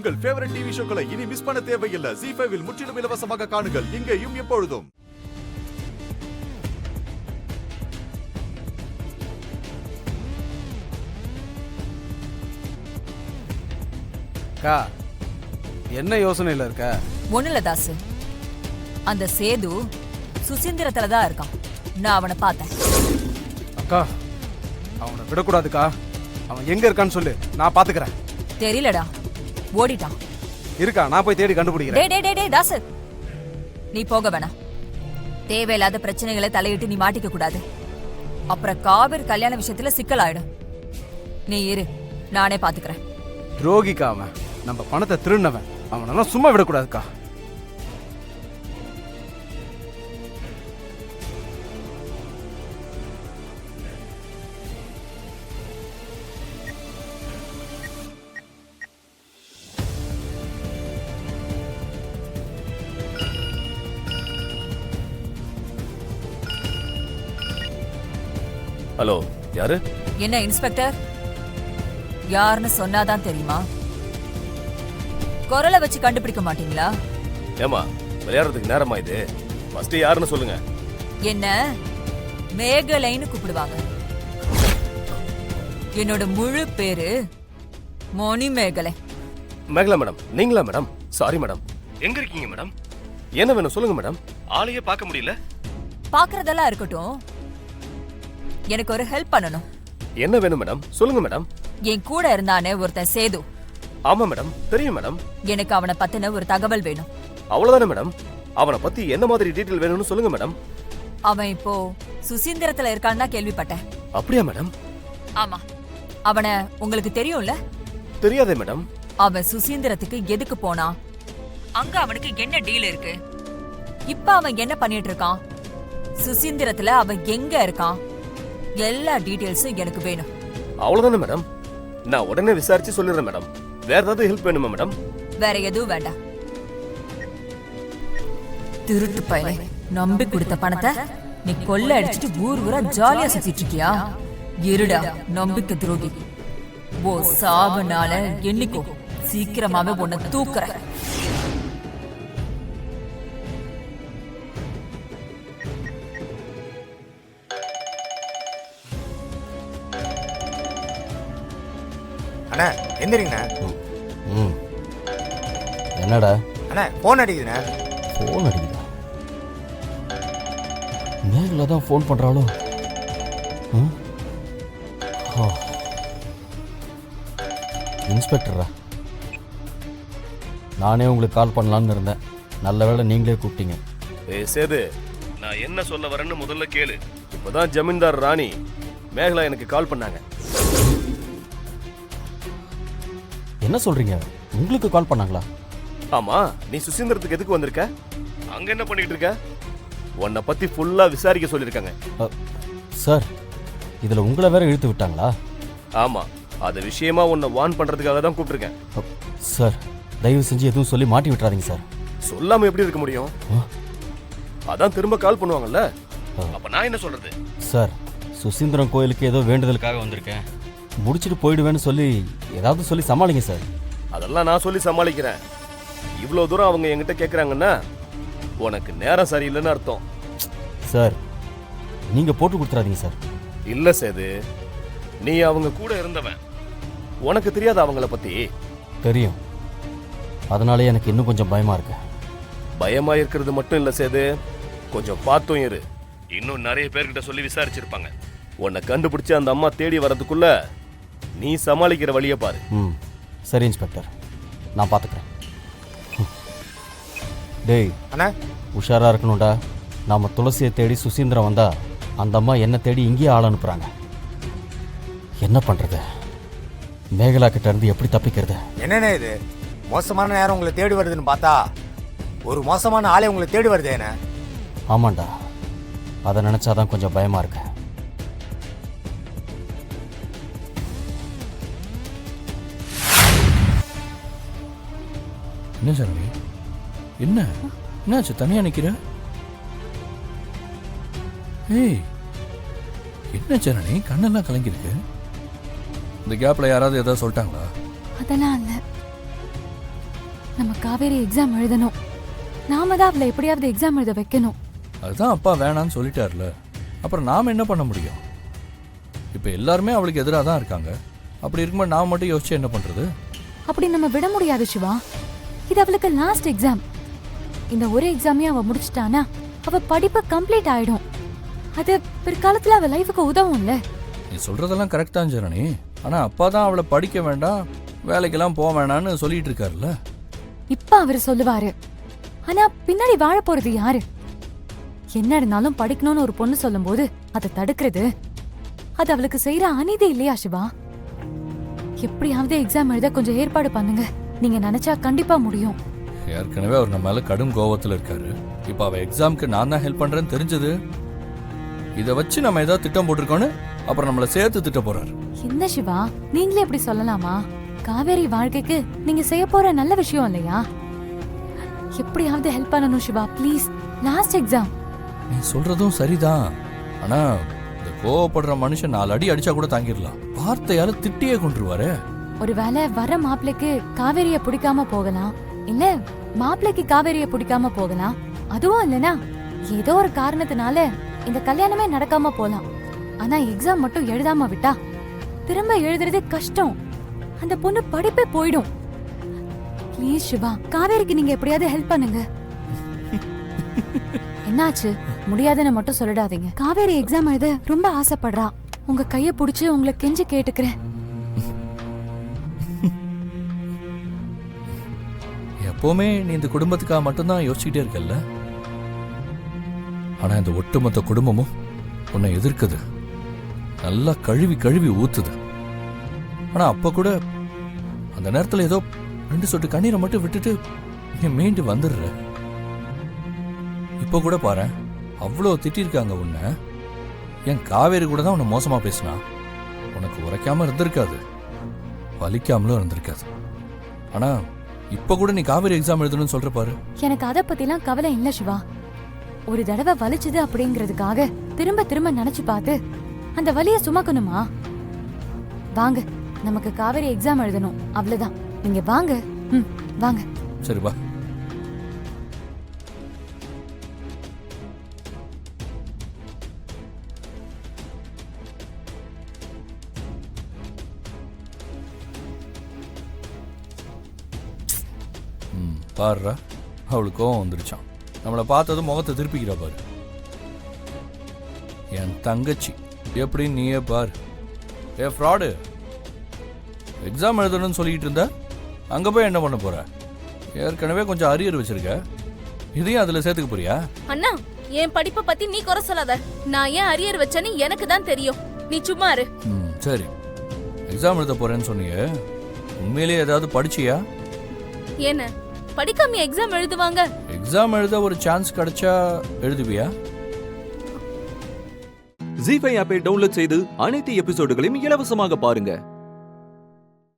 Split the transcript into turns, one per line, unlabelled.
உங்கள் favourite TV ஷோக்களை இனி miss பண்ண தேவையில்லை. ZEE5 இல் முற்றிலும் இலவசமாக காணுங்கள். இங்கேயும் எப்பொழுதும்.
அக்கா, என்ன யோசனையில இருக்க?
ஒண்ணுல தாசு, அந்த சேது சுசீந்திரத்துல தான் இருக்கான். நான் அவனை பார்த்தேன்.
அக்கா, அவனை விடக்கூடாதுக்கா. அவன் எங்க இருக்கான்னு சொல்லு, நான் பாத்துக்கிறேன்.
தெரியலடா, ஓடிட்டான்.
இருக்கா, நான் போய் தேடி கண்டுபிடிக்கிறேன்.
டேய் டேய் டேய் தாசு, நீ போக வேணாம். தேவையில்லாத பிரச்சனைகளை தலையிட்டு நீ மாட்டிக்க கூடாது. அப்புறம் காவிரி கல்யாண விஷயத்துல சிக்கல் ஆயிடும். நீ இரு, நானே பாத்துக்கிறேன்.
துரோகிக்கா அவன், நம்ம பணத்தை திருடினவன். அவனெல்லாம் சும்மா விடக்கூடாதுக்கா.
ஹலோ, யாரு?
என்ன இன்ஸ்பெக்டர், யாருன்னு சொன்னாதான் தெரியுமா? குரலை வச்சு கண்டுபிடிக்க மாட்டீங்களா?
ஏமா, விளையாடுறதுக்கு நேரமா இது? ஃபர்ஸ்ட் யாருன்னு சொல்லுங்க.
என்ன மேகலைன்னு கூப்பிடுவாங்க. என்னோட முழு பேரு மணி மேகலை.
மேகலா மேடம், நீங்களா மேடம்? Sorry madam. எங்க இருக்கீங்க மேடம்? என்ன வேணும் சொல்லுங்க மேடம். ஆளையே பார்க்க முடியல.
பாக்குறதெல்லாம் இருக்கட்டும், எனக்கு ஒரு ஹெல்ப் பண்ணணும்.
என்ன வேணும் மேடம்? சொல்லுங்க மேடம்.
என் கூட இருந்தானே ஒருத்தன் சேது.
ஆமா மேடம், தெரியும் மேடம்.
எனக்கு அவனை பத்தின ஒரு தகவல் வேணும்.
அவ்வளவுதானே மேடம்? அவனை பத்தி என்ன மாதிரி டீடைல் வேணும்னு சொல்லுங்க மேடம்.
அவன் இப்போ சுசீந்திரத்துல இருக்கான்னு தான் கேள்விப்பட்டேன்.
அப்படியா மேடம்?
ஆமா, அவனை உங்களுக்கு தெரியும்ல?
தெரியாதே மேடம்.
அவன் சுசீந்திரத்துக்கு எதுக்கு போனான்? அங்க அவனுக்கு என்ன டீல் இருக்கு? இப்ப அவன் என்ன பண்ணிட்டு இருக்கான்? சுசீந்திரத்துல அவன் எங்க இருக்கான்? எல்லா டீடைல்ஸும் எனக்கு வேணும்.
அவ்வளவுதானே மேடம்? நான் உடனே விசாரிச்சு சொல்லிடுறேன் மேடம். வேற ஏதாவது ஹெல்ப் வேணுமா மேடம்?
வேற எதுவும் வேண்டாம். திருட்டு பையனை நம்பி கொடுத்த பணத்தை நீ கொள்ள அடிச்சுட்டு ஊர் ஊரா ஜாலியா சுத்திட்டு இருக்கியா? இருடா நம்பிக்கை துரோகி. ஓ சாவனால என்னைக்கோ சீக்கிரமாவே உன்னை தூக்குற.
அண்ணா எந்திரிங்கண்ணா.
ம், என்னடா?
அண்ணா ஃபோன் அடிக்குதுண்ணா.
ஃபோன் அடிக்குதா? மேகலா தான் ஃபோன் பண்ணுறாளோ? இன்ஸ்பெக்டரா, நானே உங்களுக்கு கால் பண்ணலான்னு இருந்தேன். நல்ல வேளை நீங்களே கூப்பிட்டீங்க.
சேது, நான் என்ன சொல்ல வரேன்னு முதல்ல கேளு. இப்பதான் ஜமீன்தார் ராணி மேகலா எனக்கு கால் பண்ணாங்க.
என்ன சொல்றீங்க? உங்களுக்கு கால் பண்ணாங்களா?
ஆமா, நீ சுசீந்திரத்துக்கு எதுக்கு வந்திருக்க? அங்க என்ன பண்ணிட்டு இருக்க? உன்னை பத்தி ஃபுல்லா விசாரிக்க சொல்லிருக்காங்க.
சார், இதுல உங்களை வேற இழுத்து விட்டாங்களா?
ஆமா, அது விஷயமா உன்னை வார்ன் பண்றதுக்காக தான் கூப்பிட்டுருக்கேன்.
சார், தயவு செஞ்சு எதுவும் சொல்லி மாட்டி விட்டுறாதீங்க சார்.
சொல்லாம எப்படி இருக்க முடியும்? அதான் திரும்ப கால் பண்ணுவாங்கல்ல, அப்ப நான் என்ன சொல்றது?
சார், சுசீந்திரம் கோயிலுக்கு ஏதோ வேண்டுதலுக்காக வந்திருக்கேன், முடிச்சிட்டு போயிடுவேன்னு சொல்லி ஏதாவது சொல்லி சமாளிங்க சார்.
அதெல்லாம் நான் சொல்லி சமாளிக்கிறேன். இவ்வளவு தூரம் அவங்க என்கிட்ட கேட்கறாங்கன்னா உனக்கு நேரம் சரியில்லைன்னு அர்த்தம்.
சார், நீங்க போட்டு கொடுத்துறாதீங்க சார்.
இல்ல சேது, நீ அவங்க கூட இருந்தவன், உனக்கு தெரியாத அவங்கள பத்தி?
தெரியும், அதனாலே எனக்கு இன்னும் கொஞ்சம் பயமா இருக்கு.
பயமா இருக்கிறது மட்டும் இல்ல சேது, கொஞ்சம் பார்த்தும் இரு. இன்னும் நிறைய பேர்கிட்ட சொல்லி விசாரிச்சிருப்பாங்க. உன்னை கண்டுபிடிச்சு அந்த அம்மா தேடி வர்றதுக்குள்ள நீ சமாளிக்கிற வழியை பாரு.
ம், சரி இன்ஸ்பெக்டர், நான் பார்த்துக்கிறேன். டேய்
அண்ணா,
உஷாரா இருக்கணும்டா. நாம துளசியை தேடி சுசீந்திரம் வந்தா அந்த அம்மா என்ன தேடி இங்கேயே ஆள் அனுப்புறாங்க. என்ன பண்றது? மேகலா கிட்ட இருந்து எப்படி தப்பிக்கிறது?
என்னண்ணே இது? மோசமான நேரம் உங்களை தேடி வருதுன்னு பார்த்தா ஒரு மோசமான ஆளே உங்களை தேடி வருதே என்ன?
ஆமாண்டா, அதை நினைச்சாதான் கொஞ்சம் பயமா இருக்கு.
என்ன சரணி, என்னாச்சு தனியா நிக்கிற? ஏய், என்ன சரணி, கண்ணெல்லாம் கலங்கிருக்கு. இந்த கேப்ல யாராவது ஏதாவது சொல்லிட்டாங்களா?
அதெல்லாம் இல்ல. நம்ம காவேரி எக்ஸாம் எழுதணும். நாம தான் அவளை எப்படியாவது எக்ஸாம் எழுத வைக்கணும்.
அதுதான் அப்பா வேணான்னு சொல்லிட்டார்ல, அப்புறம் நாம் என்ன பண்ண முடியும்? இப்போ எல்லாருமே அவளுக்கு எதிராக தான் இருக்காங்க. அப்படி இருக்கும்போது நான் மட்டும் யோசிச்சு என்ன பண்ணுறது?
அப்படி நம்ம விட முடியாது சிவா. இது அவளுக்கு லாஸ்ட் எக்ஸாம். இந்த ஒரு எக்ஸாமையும் அவ முடிச்சிட்டானா அவ படிப்பு கம்ப்ளீட் ஆயிடும். அது பிற்காலத்துல அவ லைஃபுக்கு உதவும்ல.
நீ சொல்கிறதெல்லாம் கரெக்ட் தான் ஜனனி. ஆனால் அப்பா தான் அவளை படிக்க வேண்டாம், வேலைக்கெல்லாம் போக வேணான்னு சொல்லிட்டு இருக்காருல்ல.
இப்ப அவரு சொல்லுவாரு, ஆனா பின்னாடி வாழ போறது யாரு? என்ன இருந்தாலும் படிக்கணும்னு ஒரு பொண்ணு சொல்லும் போது அதை தடுக்கிறது அது அவளுக்கு செய்யற அநீதி இல்லையா சிவா? எப்படியாவது எக்ஸாம் எழுத கொஞ்சம் ஏற்பாடு பண்ணுங்க. நீங்க நினைச்சா கண்டிப்பா முடியும்.
ஏற்கனவே அவர் நம்ம மேல கடும் கோவத்தில் இருக்காரு. இப்போ அவ எக்ஸாம்க்கு நான் தான் ஹெல்ப் பண்றேன்னு தெரிஞ்சது, இதை வச்சு நம்ம ஏதாவது திட்டம் போட்டிருக்கோன்னு அப்புறம் நம்மளை சேர்த்து திட்ட போறாரு.
என்ன சிவா, நீங்களே இப்படி சொல்லலாமா? காவேரி வாழ்க்கைக்கு நீங்க செய்ய போற நல்ல விஷயம் இல்லையா? எப்படியாவது ஹெல்ப் பண்ணணும் சிவா, ப்ளீஸ். Last exam.
நீ சொல்றதும் சரிதான். ஆனா இந்த கோவப்படுற மனுஷன் 4 அடி அடிச்சா கூட தாங்கிடலாம், வார்த்தையால திட்டியே கொண்டுருவாரு.
ஒருவேளை வர மாப்பிளைக்கு காவேரிய பிடிக்காம போகலாம், இல்ல மாப்பிளைக்கு காவேரிய பிடிக்காம போகலாம். அதுவும் இல்லனா ஏதோ ஒரு காரணத்தினால இந்த கல்யாணமே நடக்காம போலாம். ஆனா எக்ஸாம் மட்டும் எழுதாம விட்டா திரும்ப எழுதுறது கஷ்டம். அந்த பொண்ணு படிப்பே போயிடும். ப்ளீஸ் சிவா, காவேரிக்கு நீங்க எப்படியாவது ஹெல்ப் பண்ணுங்க. என்னாச்சு? முடியாதுன்னு மட்டும் சொல்லிடாதீங்க. காவேரி எக்ஸாம் எழுத ரொம்ப ஆசைப்படுறா. உங்க கைய புடிச்சு உங்களை கெஞ்சி கேட்டுக்கிறேன்.
எப்பவுமே நீ இந்த குடும்பத்துக்காக மட்டும்தான் யோசிச்சுட்டே இருக்கல்ல. ஆனா இந்த ஒட்டுமொத்த குடும்பமும் உன்னை எதிர்க்குது, நல்லா கழுவி கழுவி ஊத்துது. ஆனா அப்ப கூட அந்த நேரத்துல ஏதோ 2 சொட்டு கண்ணீரை மட்டும் விட்டுட்டு நீ மீண்டு வந்துடுற. இப்ப கூட பாரு, அவ்வளோ திட்டிருக்காங்க உன்னை. என் காவேரி கூட தான் உன்னை மோசமா பேசினா. உனக்கு உரைக்காம இருந்திருக்காது, வலிக்காமலும் இருந்திருக்காது. ஆனா இப்ப கூட நீ காவேரி எக்ஸாம் எழுதணும்னு சொல்ற பாரு.
எனக்கு அதை பத்திலாம் கவலை இல்ல சிவா. ஒரு தடவை வலிச்சது அப்படிங்கிறதுக்காக திரும்ப திரும்ப நினைச்சு பார்த்து அந்த வலிய சுமக்கணுமா? வாங்க, நமக்கு காவேரி எக்ஸாம் எழுதணும், அவ்வளவுதான். நீங்க வாங்க. வாங்க.
சரி வா. பாருடா, அவளுக்கு கோவம் வந்துருச்சான். நம்மளை பார்த்ததும் முகத்தை திருப்பிக்கிறா பாரு. என் தங்கச்சி எப்படின்னு நீயே பாரு. ஏ ஃப்ராடு, எக்ஸாம் எழுதணும்னு சொல்லிட்டு இருந்த, அங்க போய் என்ன பண்ண போற? ஏற்கனவே கொஞ்சம் அரியர் வச்சிருக்க, இதையும் அதுல சேர்த்துக்க போறியா?
அண்ணா, என் படிப்பை பத்தி நீ குறை சொல்லாத. நான் ஏன் அரியர் வச்சேன்னு எனக்கு தான் தெரியும். நீ சும்மா இரு.
சரி, எக்ஸாம் எழுத போறேன்னு சொன்னீங்க, உண்மையிலேயே ஏதாவது படிச்சியா?
என்ன படிக்காம எக்ஸாம் எழுதுவாங்க?
எக்ஸாம் எழுத ஒரு சான்ஸ் கிடைச்சா எழுதுவியா?
ஜீ5 ஆப்பை டவுன்லோட் செய்து அனைத்து எபிசோடுகளையும் இலவசமாக பாருங்க.